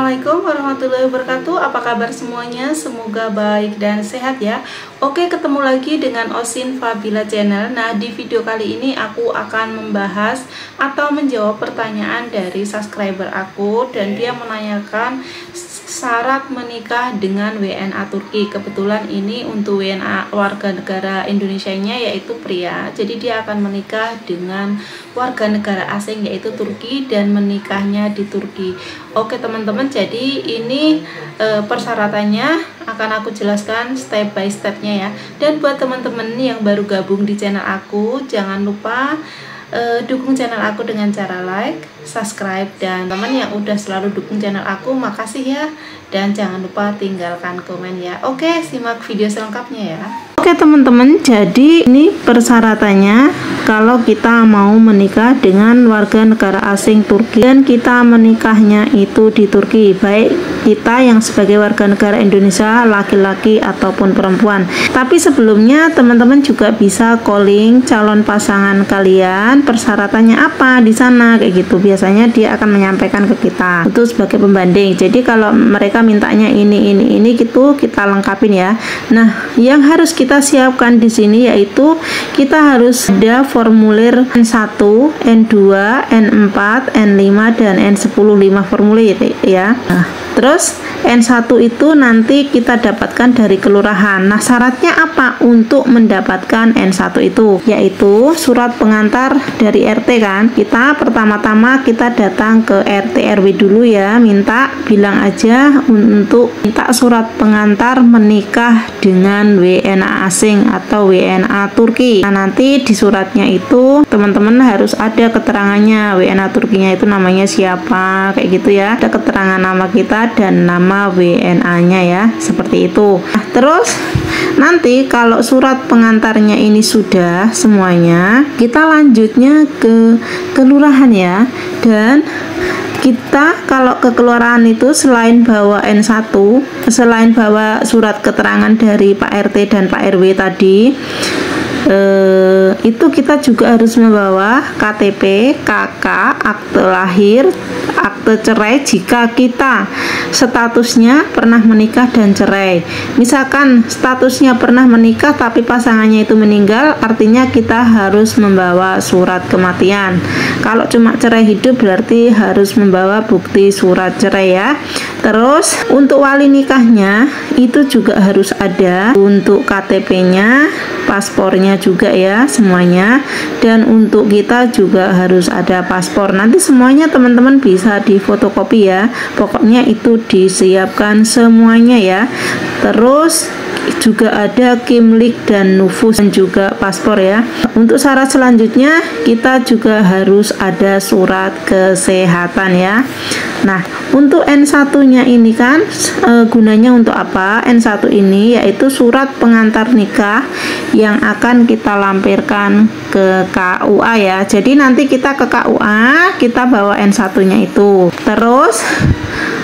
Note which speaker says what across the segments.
Speaker 1: Assalamualaikum warahmatullahi wabarakatuh. Apa kabar semuanya? Semoga baik dan sehat ya. Oke, ketemu lagi dengan Osin Fabila Channel. Nah, di video kali ini aku akan membahas atau menjawab pertanyaan dari subscriber aku, dan dia menanyakan syarat menikah dengan WNA Turki. Kebetulan ini untuk WNA warga negara Indonesianya yaitu pria. Jadi dia akan menikah dengan warga negara asing yaitu Turki dan menikahnya di Turki. Oke teman-teman, jadi ini persyaratannya akan aku jelaskan step by stepnya ya. Dan buat teman-teman yang baru gabung di channel aku, jangan lupa dukung channel aku dengan cara like, subscribe, dan teman yang udah selalu dukung channel aku, makasih ya. Dan jangan lupa tinggalkan komen ya. Oke, simak video selengkapnya ya. Oke teman-teman, jadi ini persyaratannya kalau kita mau menikah dengan warga negara asing Turki dan kita menikahnya itu di Turki, baik kita yang sebagai warga negara Indonesia laki-laki ataupun perempuan. Tapi sebelumnya teman-teman juga bisa calling calon pasangan kalian, persyaratannya apa di sana kayak gitu. Biasanya dia akan menyampaikan ke kita itu sebagai pembanding. Jadi kalau mereka mintanya ini gitu, kita lengkapin ya. Nah, yang harus kita siapkan di sini yaitu kita harus ada formulir N1, N2, N4, N5 dan N10, 5 formulir ya. Nah, terus N1 itu nanti kita dapatkan dari kelurahan. Nah, syaratnya apa untuk mendapatkan N1 itu? Yaitu surat pengantar dari RT kan. Kita pertama-tama kita datang ke RT RW dulu ya, bilang aja untuk minta surat pengantar menikah dengan WNA asing atau WNA Turki. Nah, nanti di suratnya itu teman-teman harus ada keterangannya, WNA Turkinya itu namanya siapa kayak gitu ya. Ada keterangan nama kita dan nama WNA-nya ya, seperti itu. Nah, terus nanti kalau surat pengantarnya ini sudah semuanya, kita lanjutnya ke kelurahan ya. Dan kita kalau ke kelurahan itu selain bawa N1, selain bawa surat keterangan dari Pak RT dan Pak RW tadi, itu kita juga harus membawa KTP, KK, akte lahir, akte cerai jika kita statusnya pernah menikah dan cerai. Misalkan statusnya pernah menikah tapi pasangannya itu meninggal, artinya kita harus membawa surat kematian. Kalau cuma cerai hidup berarti harus membawa bukti surat cerai ya. Terus untuk wali nikahnya itu juga harus ada, untuk KTP-nya, paspornya juga ya semuanya, dan untuk kita juga harus ada paspor. Nanti semuanya teman-teman bisa difotokopi ya, pokoknya itu disiapkan semuanya ya. Terus juga ada kimlik dan nufus dan juga paspor ya. Untuk syarat selanjutnya kita juga harus ada surat kesehatan ya. Nah, untuk N1-nya ini kan gunanya untuk apa? N1 ini yaitu surat pengantar nikah yang akan kita lampirkan ke KUA ya. Jadi nanti kita ke KUA, kita bawa N1-nya itu. Terus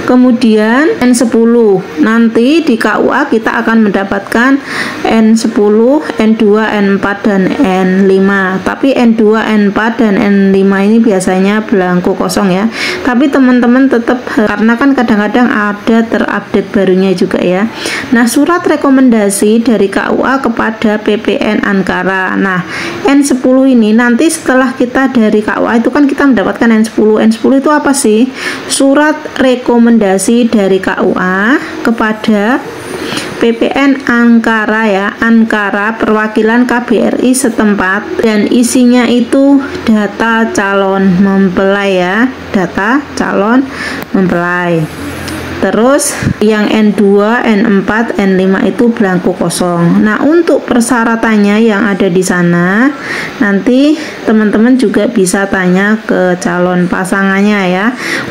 Speaker 1: kemudian N10, nanti di KUA kita akan mendapatkan N10, N2, N4 dan N5. Tapi N2, N4 dan N5 ini biasanya belangko kosong ya. Tapi teman-teman tetap, karena kan kadang-kadang ada terupdate barunya juga ya. Nah, surat rekomendasi dari KUA kepada PPN Ankara. Nah, N10 ini nanti setelah kita dari KUA itu kan kita mendapatkan N10. N10 itu apa sih? Surat rekomendasi dari KUA kepada PPN Ankara ya, Ankara perwakilan KBRI setempat, dan isinya itu data calon mempelai ya, data calon mempelai. Terus yang N2, N4, N5 itu belangko kosong. Nah, untuk persyaratannya yang ada di sana nanti teman-teman juga bisa tanya ke calon pasangannya ya.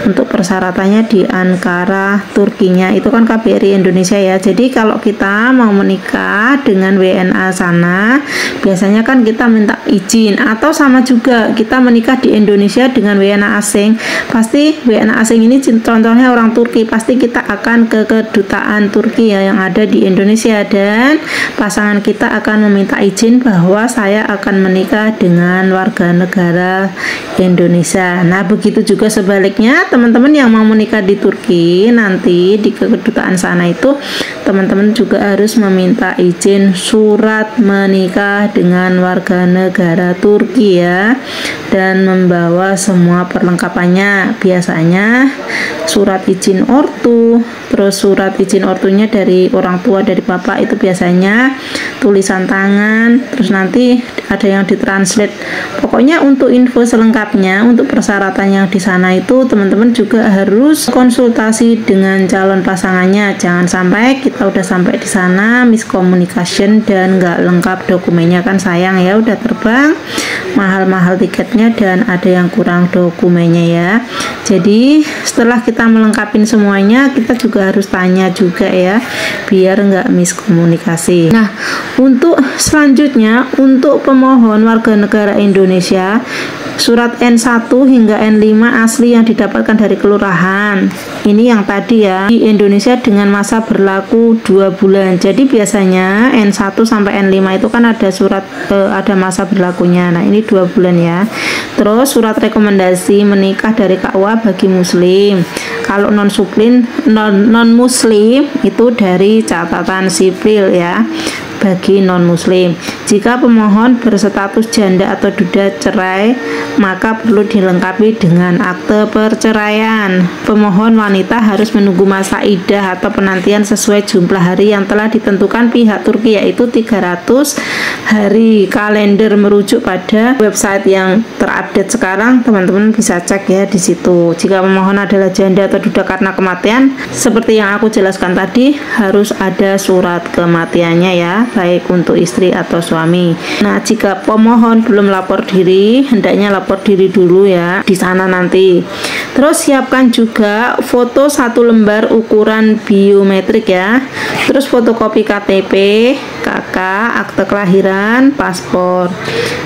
Speaker 1: Untuk persyaratannya di Ankara Turkinya itu kan KBRI Indonesia ya. Jadi kalau kita mau menikah dengan WNA sana, biasanya kan kita minta izin, atau sama juga kita menikah di Indonesia dengan WNA asing. Pasti WNA asing ini contohnya orang Turki, pasti kita akan ke kedutaan Turki ya yang ada di Indonesia, dan pasangan kita akan meminta izin bahwa saya akan menikah dengan warga negara Indonesia. Nah, begitu juga sebaliknya, teman-teman yang mau menikah di Turki nanti di kedutaan sana itu teman-teman juga harus meminta izin surat menikah dengan warga negara Turki ya, dan membawa semua perlengkapannya. Biasanya surat izin ortu, terus surat izin ortunya dari orang tua, dari bapak, itu biasanya tulisan tangan, terus nanti ada yang ditranslate. Pokoknya untuk info selengkapnya, untuk persyaratan yang di sana itu teman-teman juga harus konsultasi dengan calon pasangannya. Jangan sampai kita udah sampai di sana miscommunication dan nggak lengkap dokumennya, kan sayang ya, udah terbang mahal-mahal tiketnya dan ada yang kurang dokumennya ya. Jadi setelah kita melengkapi semuanya, kita juga harus tanya juga ya, biar nggak miskomunikasi. Nah, untuk selanjutnya, untuk pemohon warga negara Indonesia, surat N1 hingga N5 asli yang didapatkan dari kelurahan. Ini yang tadi ya, di Indonesia dengan masa berlaku 2 bulan. Jadi biasanya N1 sampai N5 itu kan ada surat ada masa berlakunya. Nah, ini 2 bulan ya. Terus surat rekomendasi menikah dari KUA bagi muslim. Kalau non muslim itu dari catatan sipil ya, bagi non muslim. Jika pemohon berstatus janda atau duda cerai, maka perlu dilengkapi dengan akte perceraian. Pemohon wanita harus menunggu masa iddah atau penantian sesuai jumlah hari yang telah ditentukan pihak Turki, yaitu 300 hari. Kalender merujuk pada website yang terupdate sekarang, teman-teman bisa cek ya di situ. Jika pemohon adalah janda atau duda karena kematian, seperti yang aku jelaskan tadi, harus ada surat kematiannya ya, baik untuk istri atau suami. Nah, jika pemohon belum lapor diri, hendaknya lapor diri dulu ya di sana nanti. Terus siapkan juga foto 1 lembar ukuran biometrik ya. Terus fotokopi KTP, KK, akte kelahiran, paspor.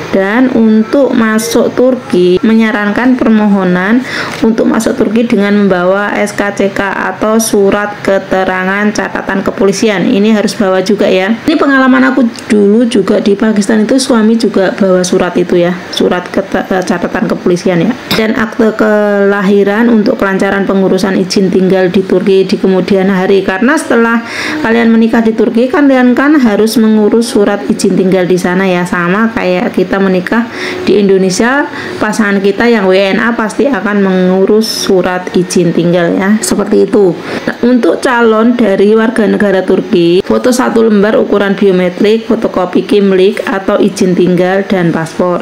Speaker 1: Dan untuk masuk Turki, menyarankan permohonan untuk masuk Turki dengan membawa SKCK atau surat keterangan catatan kepolisian. Ini harus bawa juga ya. Ini pengalaman aku dulu juga di Pakistan, itu suami juga bawa surat itu ya, surat catatan kepolisian ya. Dan akte kelahiran untuk kelancaran pengurusan izin tinggal di Turki di kemudian hari. Karena setelah kalian menikah di Turki, kalian kan harus mengurus surat izin tinggal di sana ya, sama kayak kita menikah di Indonesia. Pasangan kita yang WNA pasti akan mengurus surat izin tinggal ya, seperti itu. Nah, untuk calon dari warga negara Turki, foto 1 lembar ukuran biometrik, fotokopi kimlik atau izin tinggal, dan paspor.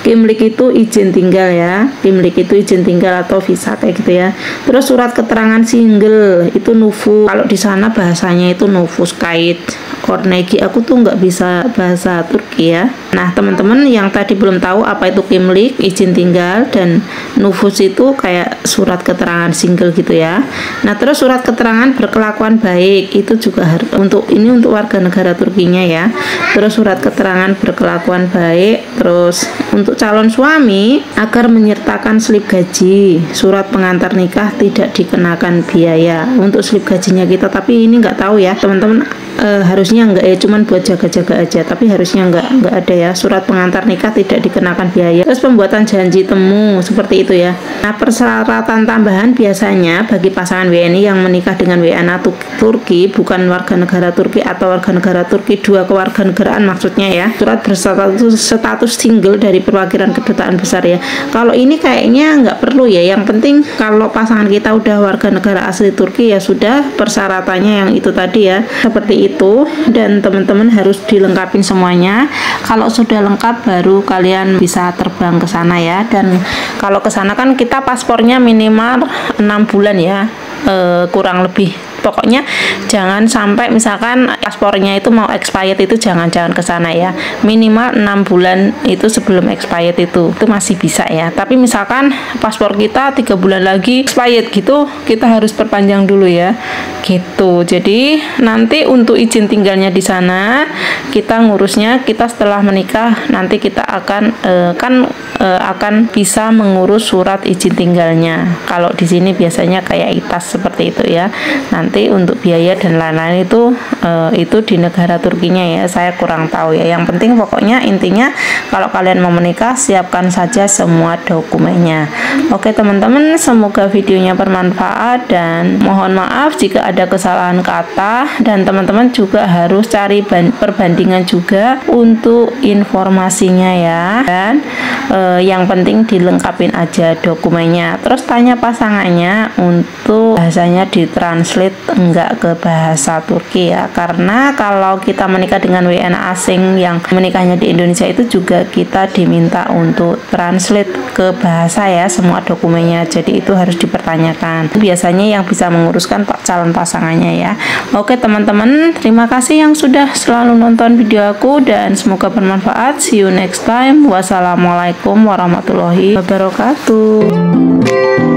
Speaker 1: Kimlik itu izin tinggal ya, kimlik itu izin tinggal atau visa kayak gitu ya. Terus surat keterangan single itu nufus, kalau di sana bahasanya itu nufus kait kornegi. Aku tuh nggak bisa bahasa Turki ya. Nah, teman-teman yang tadi belum tahu apa itu kimlik, izin tinggal, dan nufus itu kayak surat keterangan single gitu ya. Nah, terus surat keterangan berkelakuan baik itu juga harus untuk warga negara Turkinya ya. Terus surat keterangan berkelakuan baik. Terus untuk calon suami, agar menyertakan slip gaji, surat pengantar nikah, tidak dikenakan biaya untuk slip gajinya kita. Tapi ini nggak tahu ya teman-teman, harusnya enggak ya, cuman buat jaga-jaga aja, tapi harusnya enggak ada ya, surat pengantar nikah tidak dikenakan biaya. Terus pembuatan janji temu seperti itu ya. Nah, persyaratan tambahan biasanya bagi pasangan WNI yang menikah dengan WNA Turki, bukan warga negara Turki atau warga negara Turki 2 kewarganegaraan maksudnya ya, surat berstatus single dari perwakilan kedutaan besar ya. Kalau ini kayaknya nggak perlu ya, yang penting kalau pasangan kita udah warga negara asli Turki ya sudah, persyaratannya yang itu tadi ya, seperti itu. Dan teman-teman harus dilengkapi semuanya. Kalau sudah lengkap baru kalian bisa terbang ke sana ya. Dan kalau ke sana kan kita paspornya minimal 6 bulan ya, kurang lebih Pokoknya jangan sampai misalkan paspornya itu mau expired, itu jangan ke sana ya. Minimal 6 bulan itu sebelum expired itu masih bisa ya. Tapi misalkan paspor kita 3 bulan lagi expired gitu, kita harus perpanjang dulu ya gitu. Jadi nanti untuk izin tinggalnya di sana kita ngurusnya, kita setelah menikah nanti kita akan akan bisa mengurus surat izin tinggalnya. Kalau di sini biasanya kayak ITAS seperti itu ya. Nanti untuk biaya dan lain-lain itu di negara Turkinya ya, saya kurang tahu ya. Yang penting pokoknya intinya kalau kalian mau menikah, siapkan saja semua dokumennya. Oke teman-teman, semoga videonya bermanfaat dan mohon maaf jika ada kesalahan kata, dan teman-teman juga harus cari perbandingan juga untuk informasinya ya. Dan yang penting dilengkapin aja dokumennya. Terus tanya pasangannya untuk bahasanya ditranslate enggak ke bahasa Turki ya, karena kalau kita menikah dengan WNA asing yang menikahnya di Indonesia itu juga kita diminta untuk translate ke bahasa ya semua dokumennya. Jadi itu harus dipertanyakan. Biasanya yang bisa menguruskan calon pasangannya ya. Oke teman-teman, terima kasih yang sudah selalu nonton video aku dan semoga bermanfaat. See you next time. Wassalamualaikum warahmatullahi wabarakatuh.